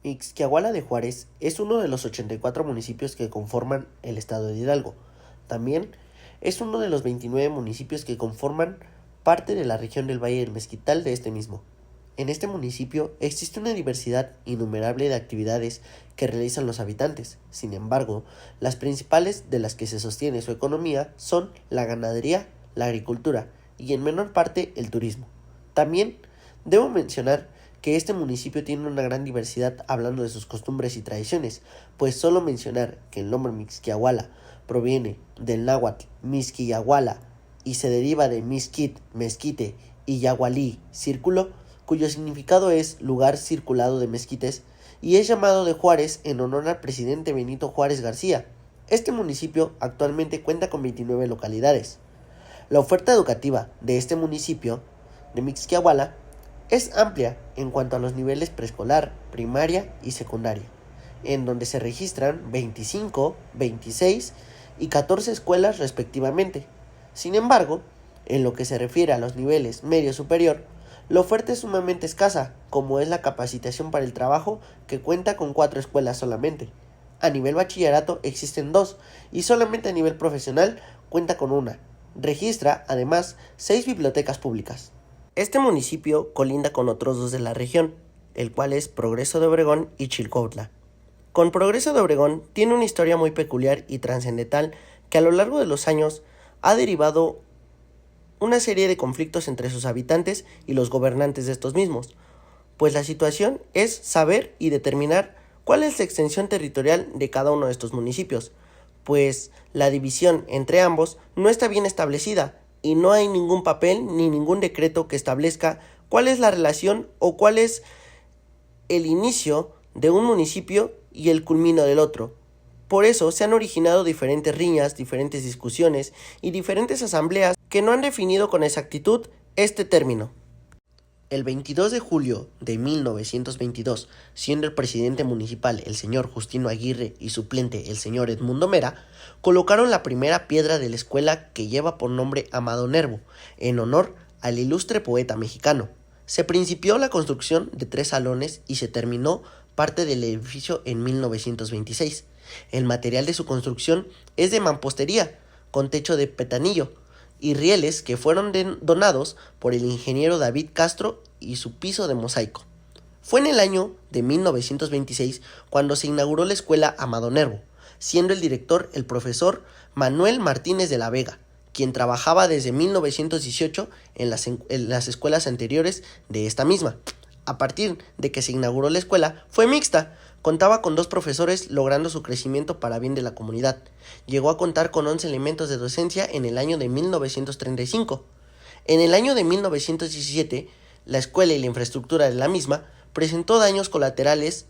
Ixquiahuala de Juárez es uno de los 84 municipios que conforman el estado de Hidalgo. También es uno de los 29 municipios que conforman parte de la región del Valle del Mezquital de este mismo. En este municipio existe una diversidad innumerable de actividades que realizan los habitantes. Sin embargo, las principales de las que se sostiene su economía son la ganadería, la agricultura y en menor parte el turismo. También debo mencionar que este municipio tiene una gran diversidad hablando de sus costumbres y tradiciones, pues solo mencionar que el nombre Mixquiahuala proviene del náhuatl Mixquiahuala y se deriva de Mixquit, mezquite y Yahualí, círculo, cuyo significado es lugar circulado de mezquites, y es llamado de Juárez en honor al presidente Benito Juárez García. Este municipio actualmente cuenta con 29 localidades. La oferta educativa de este municipio de Mixquiahuala es amplia en cuanto a los niveles preescolar, primaria y secundaria, en donde se registran 25, 26 y 14 escuelas respectivamente. Sin embargo, en lo que se refiere a los niveles medio superior, la oferta es sumamente escasa, como es la capacitación para el trabajo, que cuenta con 4 escuelas solamente. A nivel bachillerato existen 2 y solamente a nivel profesional cuenta con una. Registra, además, 6 bibliotecas públicas. Este municipio colinda con otros 2 de la región, el cual es Progreso de Obregón y Chilcuautla. Con Progreso de Obregón tiene una historia muy peculiar y trascendental que a lo largo de los años ha derivado una serie de conflictos entre sus habitantes y los gobernantes de estos mismos, pues la situación es saber y determinar cuál es la extensión territorial de cada uno de estos municipios, pues la división entre ambos no está bien establecida y no hay ningún papel ni ningún decreto que establezca cuál es la relación o cuál es el inicio de un municipio y el culmino del otro. Por eso se han originado diferentes riñas, diferentes discusiones y diferentes asambleas que no han definido con exactitud este término. El 22 de julio de 1922, siendo el presidente municipal el señor Justino Aguirre y suplente el señor Edmundo Mera, colocaron la primera piedra de la escuela que lleva por nombre Amado Nervo, en honor al ilustre poeta mexicano. Se principió la construcción de 3 salones y se terminó parte del edificio en 1926. El material de su construcción es de mampostería, con techo de petanillo, y rieles que fueron donados por el ingeniero David Castro y su piso de mosaico. Fue en el año de 1926 cuando se inauguró la escuela Amado Nervo, siendo el director el profesor Manuel Martínez de la Vega, quien trabajaba desde 1918 en las escuelas anteriores de esta misma. A partir de que se inauguró la escuela, fue mixta. Contaba con 2 profesores, logrando su crecimiento para bien de la comunidad. Llegó a contar con 11 elementos de docencia en el año de 1935. En el año de 1917, la escuela y la infraestructura de la misma presentó daños colaterales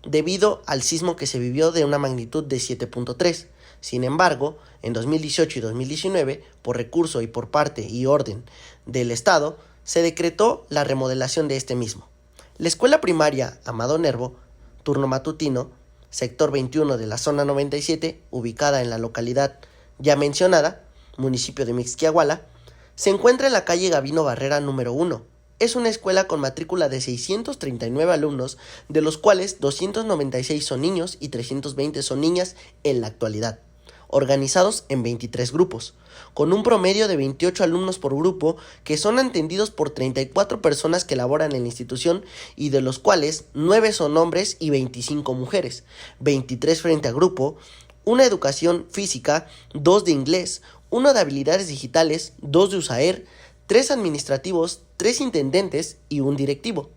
debido al sismo que se vivió de una magnitud de 7.3. Sin embargo, en 2018 y 2019, por recurso y por parte y orden del Estado, se decretó la remodelación de este mismo. La escuela primaria Amado Nervo, turno matutino, sector 21 de la zona 97, ubicada en la localidad ya mencionada, municipio de Mixquiahuala, se encuentra en la calle Gavino Barrera número 1. Es una escuela con matrícula de 639 alumnos, de los cuales 296 son niños y 320 son niñas en la actualidad, organizados en 23 grupos, con un promedio de 28 alumnos por grupo, que son atendidos por 34 personas que laboran en la institución, y de los cuales 9 son hombres y 25 mujeres, 23 frente a grupo, una educación física, 2 de inglés, 1 de habilidades digitales, 2 de USAER, 3 administrativos, 3 intendentes y 1 directivo.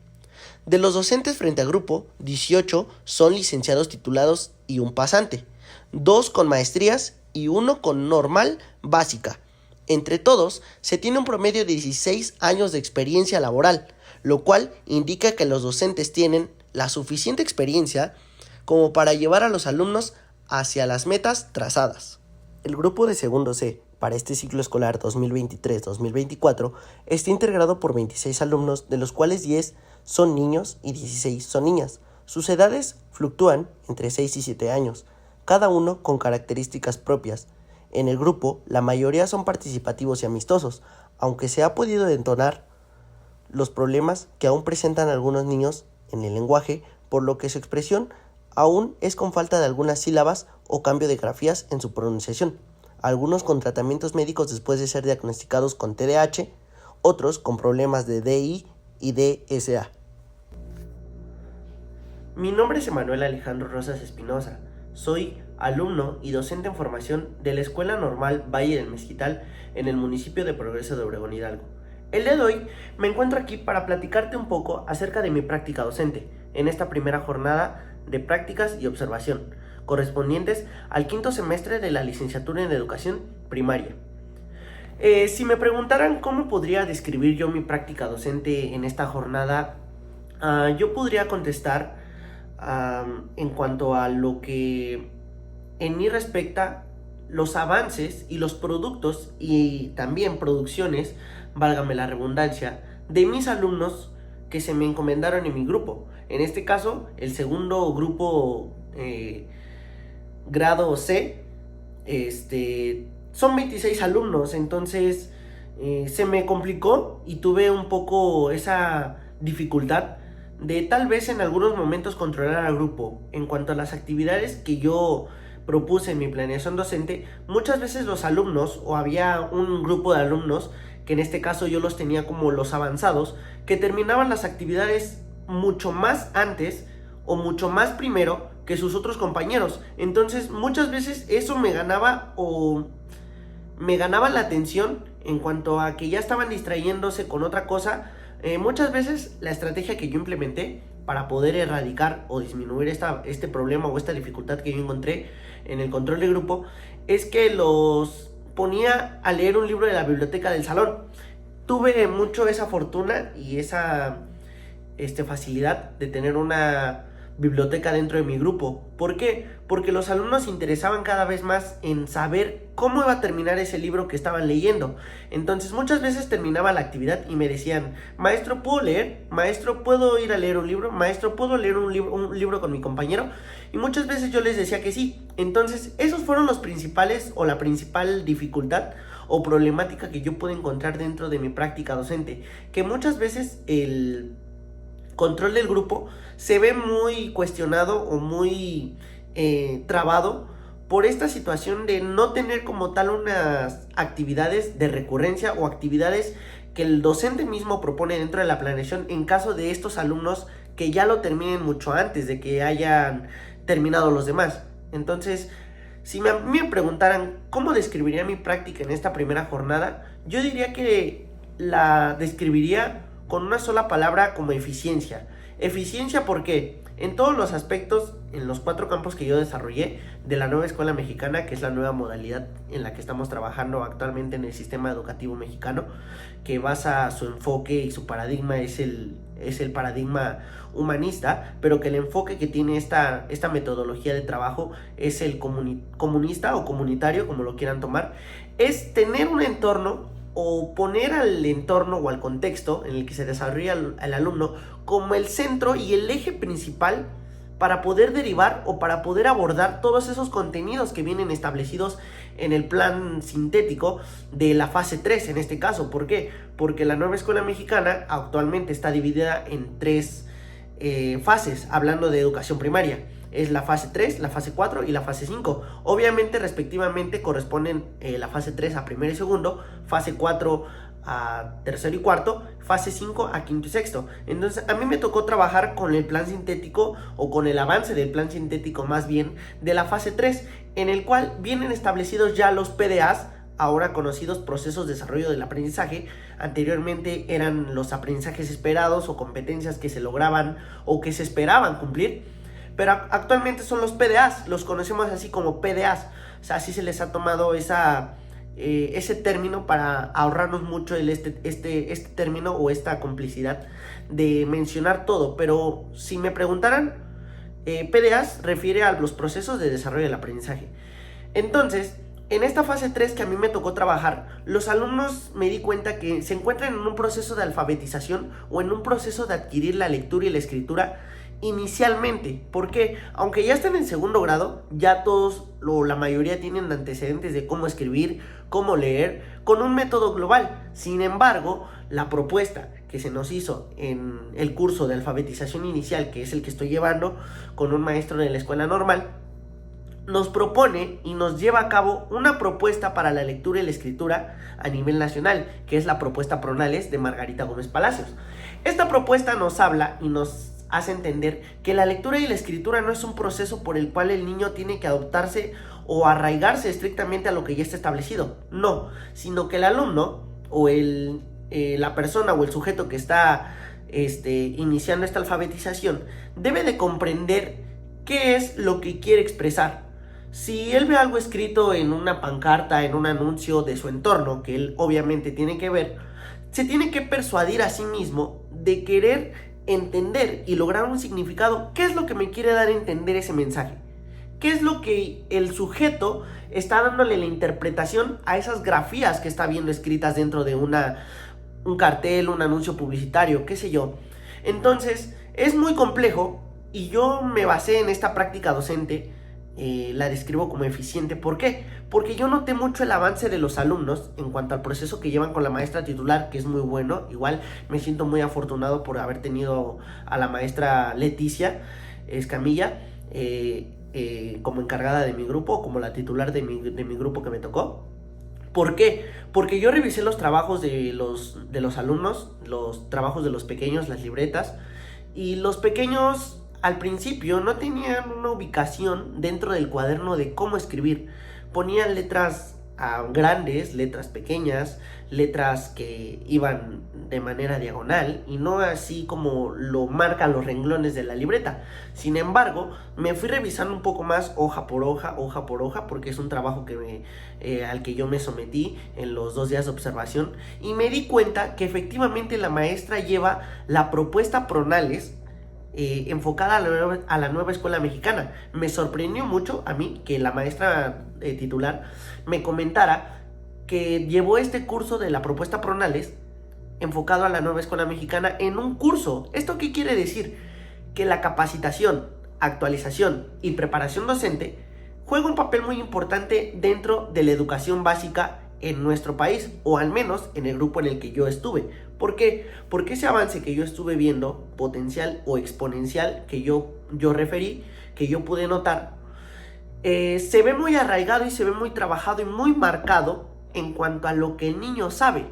De los docentes frente a grupo, 18 son licenciados titulados y 1 pasante, 2 con maestrías y 1 con normal básica. Entre todos, se tiene un promedio de 16 años de experiencia laboral, lo cual indica que los docentes tienen la suficiente experiencia como para llevar a los alumnos hacia las metas trazadas. El grupo de segundo C para este ciclo escolar 2023-2024 está integrado por 26 alumnos, de los cuales 10 son niños y 16 son niñas. Sus edades fluctúan entre 6 y 7 años, cada uno con características propias. En el grupo, la mayoría son participativos y amistosos, aunque se ha podido detonar los problemas que aún presentan algunos niños en el lenguaje por lo que su expresión aún es con falta de algunas sílabas o cambio de grafías en su pronunciación, algunos con tratamientos médicos después de ser diagnosticados con TDAH, otros con problemas de DI y DSA. Mi nombre es Emanuel Alejandro Rosas Espinosa. Soy alumno y docente en formación de la Escuela Normal Valle del Mezquital en el municipio de Progreso de Obregón Hidalgo. El día de hoy me encuentro aquí para platicarte un poco acerca de mi práctica docente en esta primera jornada de prácticas y observación, correspondientes al quinto semestre de la licenciatura en Educación Primaria. Si me preguntaran cómo podría describir yo mi práctica docente en esta jornada, yo podría contestar en cuanto a lo que en mí respecta los avances y los productos y también producciones, válgame la redundancia, de mis alumnos que se me encomendaron en mi grupo. En este caso, el segundo grupo grado C, son 26 alumnos, entonces se me complicó y tuve un poco esa dificultad de tal vez en algunos momentos controlar al grupo. En cuanto a las actividades que yo propuse en mi planeación docente, muchas veces los alumnos, o había un grupo de alumnos, que en este caso yo los tenía como los avanzados, que terminaban las actividades mucho más antes o mucho más primero que sus otros compañeros. Entonces muchas veces eso me ganaba la atención en cuanto a que ya estaban distrayéndose con otra cosa. Muchas veces la estrategia que yo implementé para poder erradicar o disminuir este problema o esta dificultad que yo encontré en el control de grupo es que los ponía a leer un libro de la biblioteca del salón. Tuve mucho esa fortuna y esa facilidad de tener una biblioteca dentro de mi grupo. ¿Por qué? Porque los alumnos se interesaban cada vez más en saber cómo iba a terminar ese libro que estaban leyendo. Entonces muchas veces terminaba la actividad y me decían: maestro, ¿puedo leer? Maestro, ¿puedo ir a leer un libro? Maestro, ¿puedo leer un libro con mi compañero? Y muchas veces yo les decía que sí. Entonces esos fueron los principales o la principal dificultad o problemática que yo pude encontrar dentro de mi práctica docente, que muchas veces el control del grupo se ve muy cuestionado o muy trabado por esta situación de no tener como tal unas actividades de recurrencia o actividades que el docente mismo propone dentro de la planeación en caso de estos alumnos que ya lo terminen mucho antes de que hayan terminado los demás. Entonces, si a mí me preguntaran cómo describiría mi práctica en esta primera jornada, yo diría que la describiría con una sola palabra como eficiencia. Eficiencia porque en todos los aspectos, en los 4 campos que yo desarrollé de la nueva escuela mexicana, que es la nueva modalidad en la que estamos trabajando actualmente en el sistema educativo mexicano, que basa su enfoque y su paradigma es el paradigma humanista, pero que el enfoque que tiene esta metodología de trabajo es el comunista o comunitario, como lo quieran tomar, es tener un entorno o poner al entorno o al contexto en el que se desarrolla el alumno como el centro y el eje principal para poder derivar o para poder abordar todos esos contenidos que vienen establecidos en el plan sintético de la fase 3 en este caso. ¿Por qué? Porque la nueva escuela mexicana actualmente está dividida en 3 fases, hablando de educación primaria. Es la fase 3, la fase 4 y la fase 5. Obviamente, respectivamente, corresponden la fase 3 a primero y segundo, fase 4 a tercero y cuarto, fase 5 a quinto y sexto. Entonces, a mí me tocó trabajar con el plan sintético o con el avance del plan sintético más bien de la fase 3, en el cual vienen establecidos ya los PDAs, ahora conocidos procesos de desarrollo del aprendizaje. Anteriormente eran los aprendizajes esperados o competencias que se lograban o que se esperaban cumplir. Pero actualmente son los PDAs, los conocemos así como PDAs. O sea, así se les ha tomado ese término para ahorrarnos mucho este término o esta complicidad de mencionar todo. Pero si me preguntaran, PDAs refiere a los procesos de desarrollo del aprendizaje. Entonces, en esta fase 3 que a mí me tocó trabajar, los alumnos me di cuenta que se encuentran en un proceso de alfabetización o en un proceso de adquirir la lectura y la escritura inicialmente, porque aunque ya están en segundo grado, ya todos o la mayoría tienen antecedentes de cómo escribir, cómo leer, con un método global. Sin embargo, la propuesta que se nos hizo en el curso de alfabetización inicial, que es el que estoy llevando con un maestro de la escuela normal, nos propone y nos lleva a cabo una propuesta para la lectura y la escritura a nivel nacional, que es la propuesta Pronales de Margarita Gómez Palacios. Esta propuesta nos habla y nos hace entender que la lectura y la escritura no es un proceso por el cual el niño tiene que adoptarse o arraigarse estrictamente a lo que ya está establecido, no, sino que el alumno o la persona o el sujeto que está iniciando esta alfabetización debe de comprender qué es lo que quiere expresar. Si él ve algo escrito en una pancarta, en un anuncio de su entorno, que él obviamente tiene que ver, se tiene que persuadir a sí mismo de querer entender y lograr un significado. ¿Qué es lo que me quiere dar a entender ese mensaje? ¿Qué es lo que el sujeto está dándole la interpretación a esas grafías que está viendo escritas dentro de un cartel, un anuncio publicitario, qué sé yo? Entonces, es muy complejo y yo me basé en esta práctica docente. La describo como eficiente. ¿Por qué? Porque yo noté mucho el avance de los alumnos en cuanto al proceso que llevan con la maestra titular, que es muy bueno. Igual me siento muy afortunado por haber tenido a la maestra Leticia Escamilla como encargada de mi grupo, como la titular de mi grupo que me tocó. ¿Por qué? Porque yo revisé los trabajos de los alumnos, los trabajos de los pequeños, las libretas, y los pequeños al principio no tenían una ubicación dentro del cuaderno de cómo escribir. Ponían letras grandes, letras pequeñas, letras que iban de manera diagonal y no así como lo marcan los renglones de la libreta. Sin embargo, me fui revisando un poco más hoja por hoja, porque es un trabajo al que yo me sometí en los 2 días de observación, y me di cuenta que efectivamente la maestra lleva la propuesta Pronales enfocada a la nueva escuela mexicana. Me sorprendió mucho a mí que la maestra titular me comentara que llevó este curso de la propuesta Pronales enfocado a la nueva escuela mexicana en un curso. ¿Esto qué quiere decir? Que la capacitación, actualización y preparación docente juega un papel muy importante dentro de la educación básica en nuestro país, o al menos en el grupo en el que yo estuve. ¿Por qué? Porque ese avance que yo estuve viendo, potencial o exponencial, que yo referí, que yo pude notar, se ve muy arraigado y se ve muy trabajado y muy marcado en cuanto a lo que el niño sabe.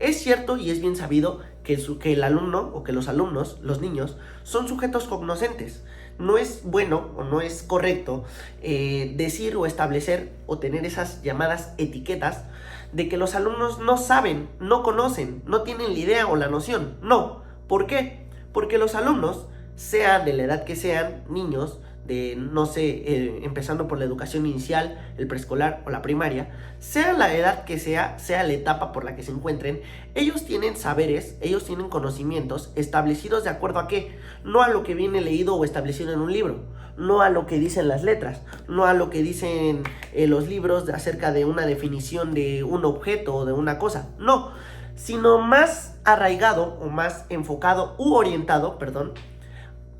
Es cierto y es bien sabido que el alumno o que los alumnos, los niños, son sujetos cognoscentes. No es bueno o no es correcto decir o establecer o tener esas llamadas etiquetas de que los alumnos no saben, no conocen, no tienen la idea o la noción. No. ¿Por qué? Porque los alumnos, sean de la edad que sean, niños, de no sé, empezando por la educación inicial, el preescolar o la primaria, sea la edad que sea la etapa por la que se encuentren, ellos tienen saberes, ellos tienen conocimientos establecidos de acuerdo a qué, no a lo que viene leído o establecido en un libro, no a lo que dicen las letras, no a lo que dicen los libros acerca de una definición de un objeto o de una cosa, no, sino más arraigado o más enfocado u orientado,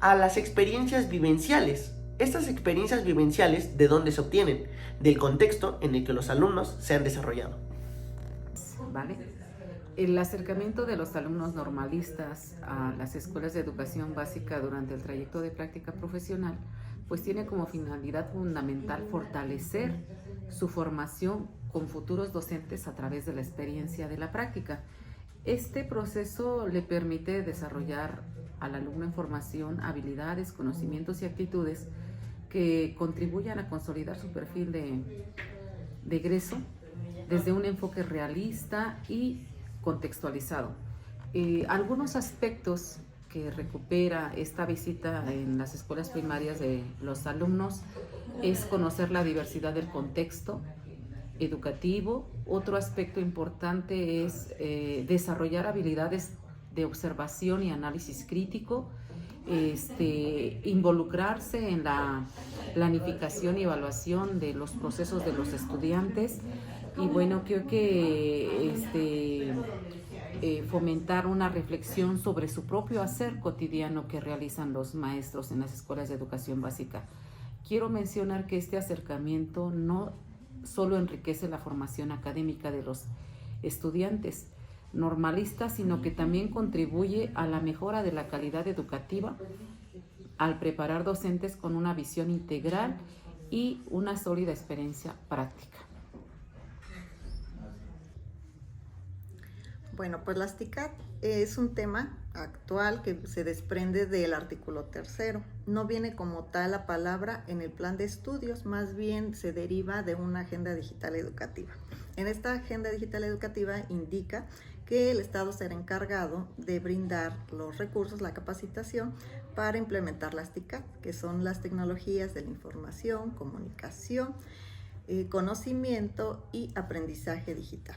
a las experiencias vivenciales. Estas experiencias vivenciales, ¿de dónde se obtienen? Del contexto en el que los alumnos se han desarrollado. ¿Vale? El acercamiento de los alumnos normalistas a las escuelas de educación básica durante el trayecto de práctica profesional, pues tiene como finalidad fundamental fortalecer su formación con futuros docentes a través de la experiencia de la práctica. Este proceso le permite desarrollar al alumno en formación habilidades, conocimientos y actitudes que contribuyan a consolidar su perfil de egreso desde un enfoque realista y contextualizado. Algunos aspectos que recupera esta visita en las escuelas primarias de los alumnos es conocer la diversidad del contexto educativo. Otro aspecto importante es desarrollar habilidades de observación y análisis crítico, involucrarse en la planificación y evaluación de los procesos de los estudiantes y bueno, creo que fomentar una reflexión sobre su propio hacer cotidiano que realizan los maestros en las escuelas de educación básica. Quiero mencionar que este acercamiento no solo enriquece la formación académica de los estudiantes, normalista, sino que también contribuye a la mejora de la calidad educativa al preparar docentes con una visión integral y una sólida experiencia práctica. Bueno, pues las TICAD es un tema actual que se desprende del artículo 3. No viene como tal la palabra en el plan de estudios, más bien se deriva de una agenda digital educativa. En esta agenda digital educativa indica que el Estado será encargado de brindar los recursos, la capacitación para implementar las TICAD, que son las tecnologías de la información, comunicación, conocimiento y aprendizaje digital.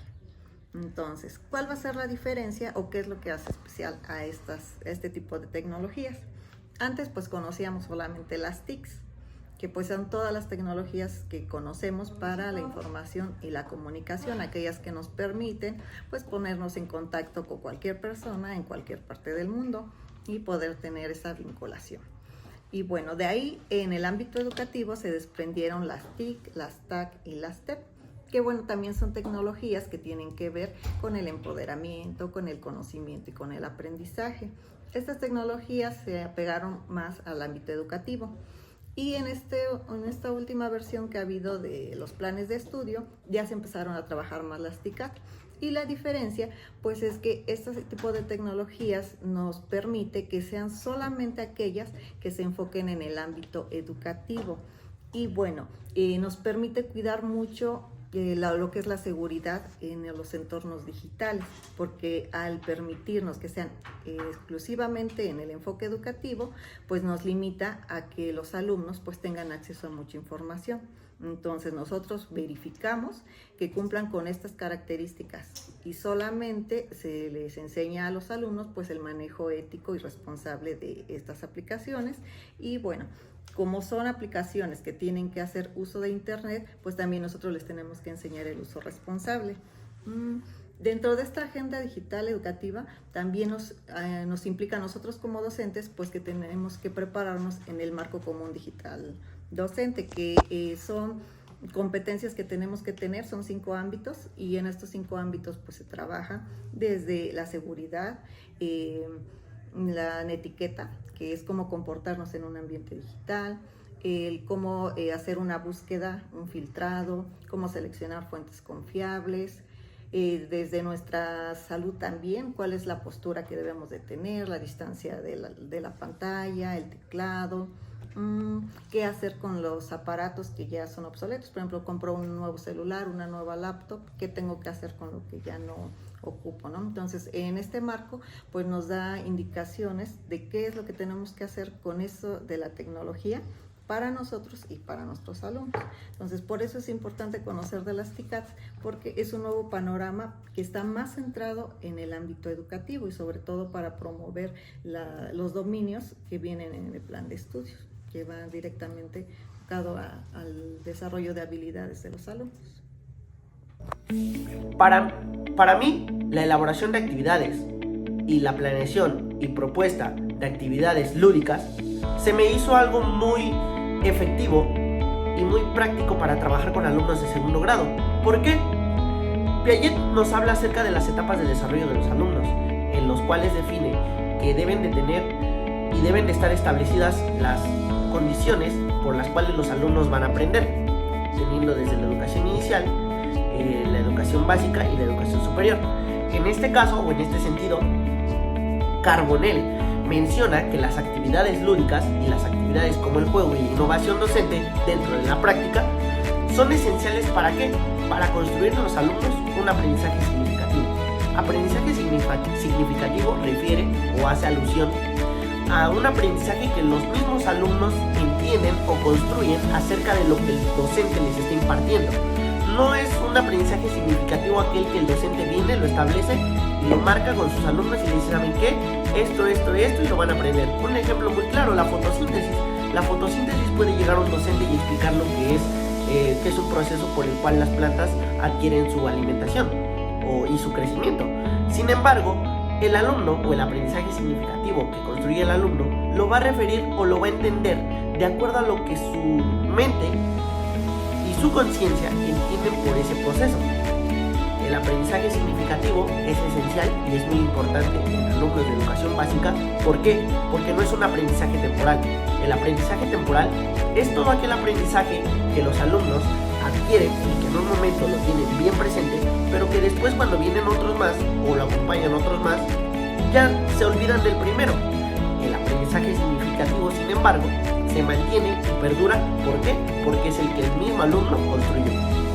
Entonces, ¿cuál va a ser la diferencia o qué es lo que hace especial a este tipo de tecnologías? Antes pues conocíamos solamente las TICs, que pues son todas las tecnologías que conocemos para la información y la comunicación, aquellas que nos permiten pues ponernos en contacto con cualquier persona en cualquier parte del mundo y poder tener esa vinculación. Y bueno, de ahí en el ámbito educativo se desprendieron las TIC, las TAC y las TEP, que bueno, también son tecnologías que tienen que ver con el empoderamiento, con el conocimiento y con el aprendizaje. Estas tecnologías se apegaron más al ámbito educativo. Y en esta última versión que ha habido de los planes de estudio, ya se empezaron a trabajar más las TICAD. Y la diferencia, pues es que este tipo de tecnologías nos permite que sean solamente aquellas que se enfoquen en el ámbito educativo. Y bueno, nos permite cuidar mucho lo que es la seguridad en los entornos digitales, porque al permitirnos que sean exclusivamente en el enfoque educativo, pues nos limita a que los alumnos pues tengan acceso a mucha información. Entonces nosotros verificamos que cumplan con estas características y solamente se les enseña a los alumnos pues el manejo ético y responsable de estas aplicaciones. Y bueno, como son aplicaciones que tienen que hacer uso de internet, pues también nosotros les tenemos que enseñar el uso responsable. Dentro de esta agenda digital educativa también nos implica a nosotros como docentes pues que tenemos que prepararnos en el marco común digital docente, que son competencias que tenemos que tener, son 5 ámbitos, y en estos 5 ámbitos pues se trabaja desde la seguridad, la etiqueta, que es cómo comportarnos en un ambiente digital, el cómo hacer una búsqueda, un filtrado, cómo seleccionar fuentes confiables, desde nuestra salud también, cuál es la postura que debemos de tener, la distancia de la pantalla, el teclado, qué hacer con los aparatos que ya son obsoletos. Por ejemplo, compro un nuevo celular, una nueva laptop, ¿qué tengo que hacer con lo que ya no ocupo, ¿no? Entonces, en este marco, pues nos da indicaciones de qué es lo que tenemos que hacer con eso de la tecnología para nosotros y para nuestros alumnos. Entonces, por eso es importante conocer de las TICADs, porque es un nuevo panorama que está más centrado en el ámbito educativo y sobre todo para promover los dominios que vienen en el plan de estudios, que van directamente enfocado al desarrollo de habilidades de los alumnos. Para mí, la elaboración de actividades y la planeación y propuesta de actividades lúdicas se me hizo algo muy efectivo y muy práctico para trabajar con alumnos de segundo grado. ¿Por qué? Piaget nos habla acerca de las etapas de desarrollo de los alumnos, en los cuales define que deben de tener y deben de estar establecidas las condiciones por las cuales los alumnos van a aprender, teniendo desde la educación inicial, la educación básica y la educación superior. En este caso, o en este sentido, Carbonell menciona que las actividades lúdicas y las actividades como el juego y la innovación docente dentro de la práctica son esenciales. ¿Para qué? Para construir en los alumnos un aprendizaje significativo. Aprendizaje significativo refiere o hace alusión a un aprendizaje que los mismos alumnos entienden o construyen acerca de lo que el docente les está impartiendo. No es un aprendizaje significativo aquel que el docente viene, lo establece y lo marca con sus alumnos y le dice, ¿saben qué? Esto y lo van a aprender. Un ejemplo muy claro, la fotosíntesis. La fotosíntesis puede llegar a un docente y explicar lo que es un proceso por el cual las plantas adquieren su alimentación y su crecimiento. Sin embargo, el alumno o el aprendizaje significativo que construye el alumno lo va a referir o lo va a entender de acuerdo a lo que su mente y su conciencia entienden por ese proceso. El aprendizaje significativo es esencial y es muy importante en los núcleos de educación básica. ¿Por qué? Porque no es un aprendizaje temporal. El aprendizaje temporal es todo aquel aprendizaje que los alumnos adquieren y que en un momento lo tienen bien presente, pero que después, cuando vienen otros más o lo acompañan otros más, ya se olvidan del primero. El aprendizaje significativo, sin embargo, se mantiene y perdura. ¿Por qué? Porque es el que el mismo alumno construyó.